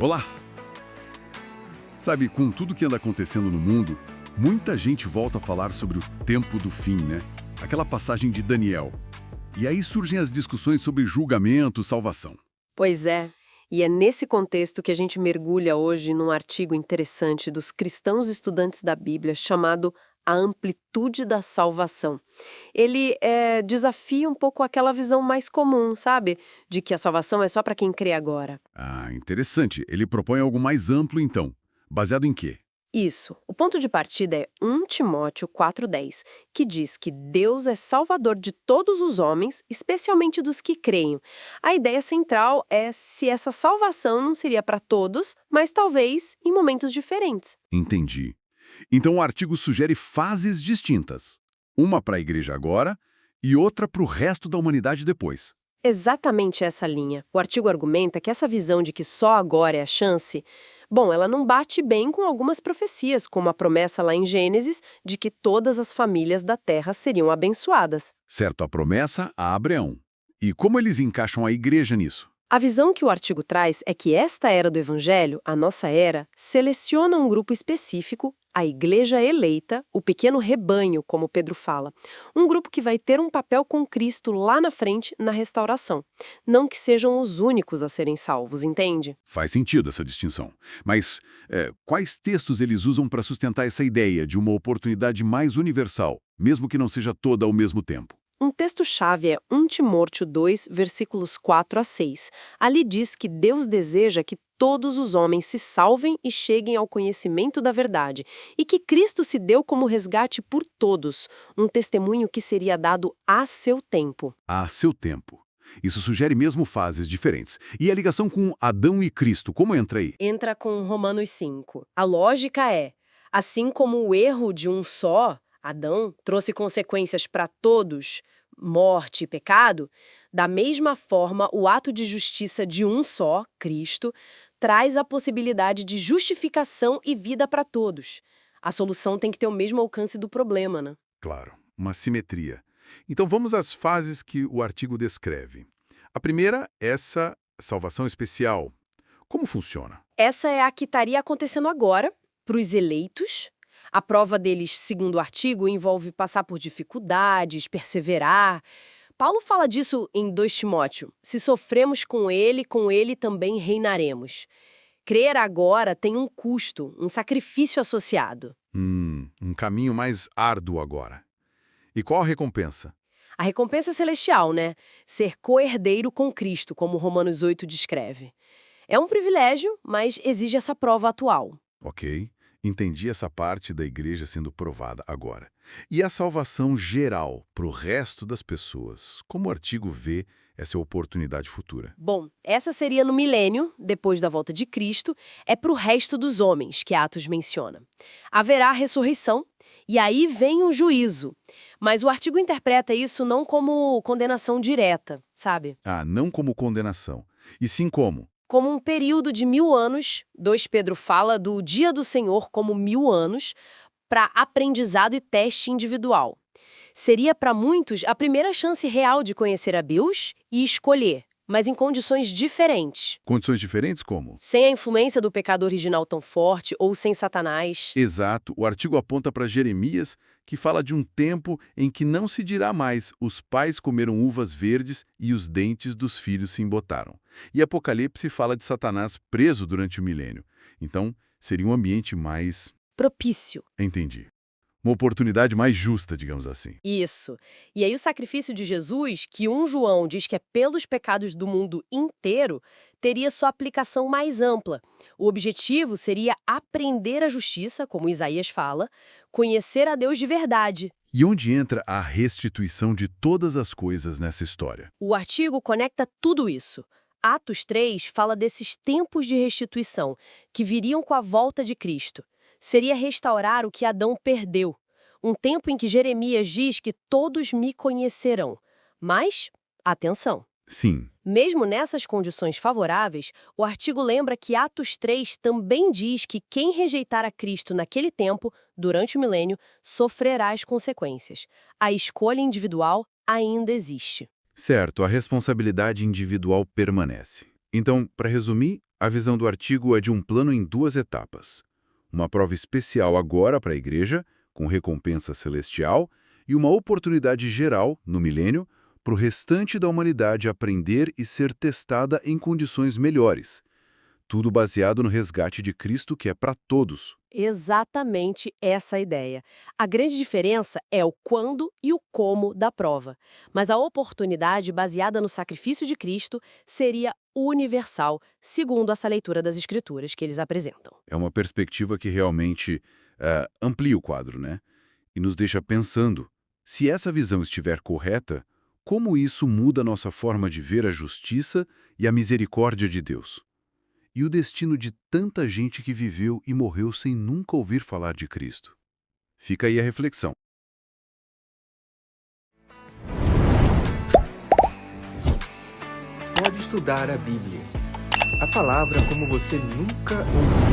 Olá! Sabe, com tudo que anda acontecendo no mundo, muita gente volta a falar sobre o tempo do fim, né? Aquela passagem de Daniel. E aí surgem as discussões sobre julgamento, salvação. Pois é, e é nesse contexto que a gente mergulha hoje num artigo interessante dos cristãos estudantes da Bíblia chamado A Amplitude da Salvação. Ele desafia um pouco aquela visão mais comum, sabe? De que a salvação é só para quem crê agora. Ah, interessante. Ele propõe algo mais amplo, então. Baseado em quê? Isso. O ponto de partida é 1 Timóteo 4,10, que diz que Deus é salvador de todos os homens, especialmente dos que creem. A ideia central é se essa salvação não seria para todos, mas talvez em momentos diferentes. Entendi. Então o artigo sugere fases distintas. Uma para a igreja agora e outra para o resto da humanidade depois. Exatamente essa linha. O artigo argumenta que essa visão de que só agora é a chance, bom, ela não bate bem com algumas profecias, como a promessa lá em Gênesis de que todas as famílias da terra seriam abençoadas. Certo, a promessa a Abraão. E como eles encaixam a igreja nisso? A visão que o artigo traz é que esta era do Evangelho, a nossa era, seleciona um grupo específico, a igreja eleita, o pequeno rebanho, como Pedro fala. Um grupo que vai ter um papel com Cristo lá na frente, na restauração. Não que sejam os únicos a serem salvos, entende? Faz sentido essa distinção. Mas quais textos eles usam para sustentar essa ideia de uma oportunidade mais universal, mesmo que não seja toda ao mesmo tempo? Um texto-chave é 1 Timóteo 2, versículos 4 a 6. Ali diz que Deus deseja que todos os homens se salvem e cheguem ao conhecimento da verdade, e que Cristo se deu como resgate por todos, um testemunho que seria dado a seu tempo. A seu tempo. Isso sugere mesmo fases diferentes. E a ligação com Adão e Cristo, como entra aí? Entra com Romanos 5. A lógica é, assim como o erro de um só, Adão, trouxe consequências para todos, morte e pecado, da mesma forma, o ato de justiça de um só, Cristo, traz a possibilidade de justificação e vida para todos. A solução tem que ter o mesmo alcance do problema, né? Claro, uma simetria. Então vamos às fases que o artigo descreve. A primeira, essa salvação especial. Como funciona? Essa é a que estaria acontecendo agora, para os eleitos. A prova deles, segundo o artigo, envolve passar por dificuldades, perseverar. Paulo fala disso em 2 Timóteo. Se sofremos com ele também reinaremos. Crer agora tem um custo, um sacrifício associado. Um caminho mais árduo agora. E qual a recompensa? A recompensa é celestial, né? Ser co-herdeiro com Cristo, como Romanos 8 descreve. É um privilégio, mas exige essa prova atual. Ok, entendi essa parte da igreja sendo provada agora. E a salvação geral para o resto das pessoas? Como o artigo vê essa oportunidade futura? Bom, essa seria no milênio, depois da volta de Cristo, é para o resto dos homens que Atos menciona. Haverá a ressurreição, e aí vem o juízo. Mas o artigo interpreta isso não como condenação direta, sabe? Ah, não como condenação, e sim como? Como um período de 1000 anos, 2 Pedro fala do dia do Senhor como 1000 anos, para aprendizado e teste individual. Seria para muitos a primeira chance real de conhecer a Deus e escolher, mas em condições diferentes. Condições diferentes como? Sem a influência do pecado original tão forte ou sem Satanás. Exato, o artigo aponta para Jeremias, que fala de um tempo em que não se dirá mais os pais comeram uvas verdes e os dentes dos filhos se embotaram. E Apocalipse fala de Satanás preso durante o milênio. Então, seria um ambiente mais... Propício. Entendi. Uma oportunidade mais justa, digamos assim. Isso. E aí o sacrifício de Jesus, que 1 João diz que é pelos pecados do mundo inteiro, teria sua aplicação mais ampla. O objetivo seria aprender a justiça, como Isaías fala, conhecer a Deus de verdade. E onde entra a restituição de todas as coisas nessa história? O artigo conecta tudo isso. Atos 3 fala desses tempos de restituição, que viriam com a volta de Cristo. Seria restaurar o que Adão perdeu. Um tempo em que Jeremias diz que todos me conhecerão. Mas, atenção! Sim. Mesmo nessas condições favoráveis, o artigo lembra que Atos 3 também diz que quem rejeitar a Cristo naquele tempo, durante o milênio, sofrerá as consequências. A escolha individual ainda existe. Certo, a responsabilidade individual permanece. Então, para resumir, a visão do artigo é de um plano em duas etapas. Uma prova especial agora para a Igreja, com recompensa celestial, e uma oportunidade geral, no milênio, para o restante da humanidade aprender e ser testada em condições melhores. Tudo baseado no resgate de Cristo, que é para todos. Exatamente essa a ideia. A grande diferença é o quando e o como da prova. Mas a oportunidade baseada no sacrifício de Cristo seria universal, segundo essa leitura das Escrituras que eles apresentam. É uma perspectiva que realmente amplia o quadro, né? E nos deixa pensando, se essa visão estiver correta, como isso muda nossa forma de ver a justiça e a misericórdia de Deus? E o destino de tanta gente que viveu e morreu sem nunca ouvir falar de Cristo? Fica aí a reflexão. Pode estudar a Bíblia. A palavra como você nunca ouviu.